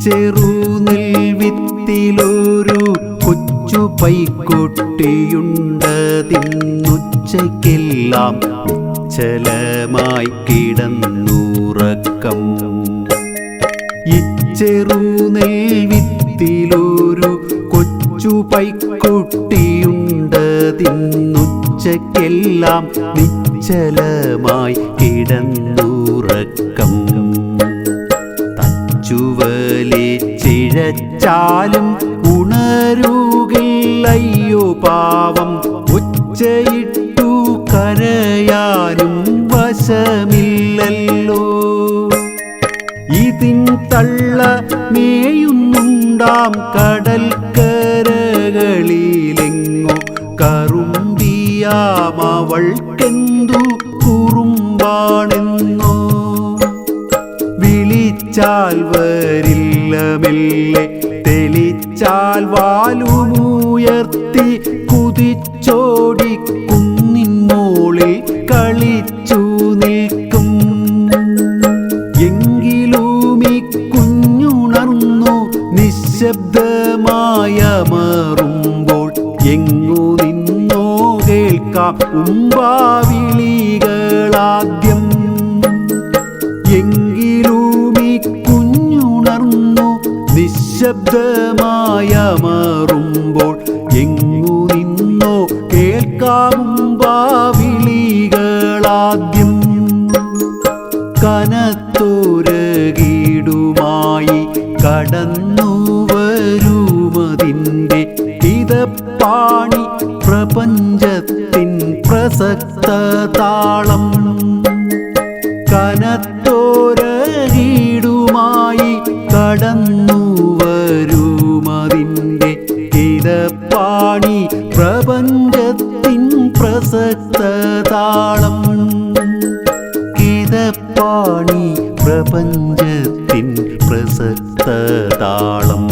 ചെറുനെൽവിത്തിലൊരു കൊച്ചു പൈക്കുട്ടിയുണ്ടതിന്നുച്ചയ്ക്കെല്ലാം നിശ്ചലമായി കിടന്നുറക്കം. ചെറുനെൽവിത്തിലൊരു കൊച്ചു പൈക്കുട്ടിയുണ്ടതിന്നുച്ചയ്ക്കെല്ലാം നിശ്ചലമായി കിടന്നുറക്കം. ചുവലിച്ചിഴച്ചാലും ഉണരുകില്ലയ്യോ പാവം, ഒച്ചയിട്ടു കരയാനും വശമില്ലല്ലോ. ഇതിൻ തള്ള മേയുന്നുണ്ടാം കടൽക്കരകളിലെങ്ങോ, കറുമ്പിയാമവൾക്കെന്തു കുറുമ്പാണെന്നോ. വിളിച്ചാൽ വരില്ല മെല്ലെ, തെളിച്ചാൽ വാലുമുയർത്തി കുതിച്ചോടി കുന്നിൻ മോളിൽ കളിച്ചു നിൽക്കും. എങ്കിലും ഈ കുഞ്ഞുണർന്നു നിശബ്ദമായമറുമ്പോൾ, എങ്ങു നിന്നോ കേൾക്കാം ഉമ്പാവിളികളാദ്യം. എങ്കിലും ഈ കുഞ്ഞുണർന്നു നിശബ്ദമായമറുമ്പോൾ, എങ്ങു നിന്നോ കേൾക്കാം ഉമ്പാവിളികളാദ്യം. കനത്തോരകീടുമായി കടന്നു വരുമതിൻ്റെ ഇതപ്പാണി പ്രപഞ്ചത്തിൻ പ്രസക്ത താളം. കനത്തോരകീടുമായി കടന്നു വരുമതിൻ്റെ ഇതപ്പാണി പ്രപഞ്ചത്തിൻ പ്രസക്ത താളം. ഇതപ്പാണി പ്രപഞ്ചത്തിൻ പ്രസക്ത താളം.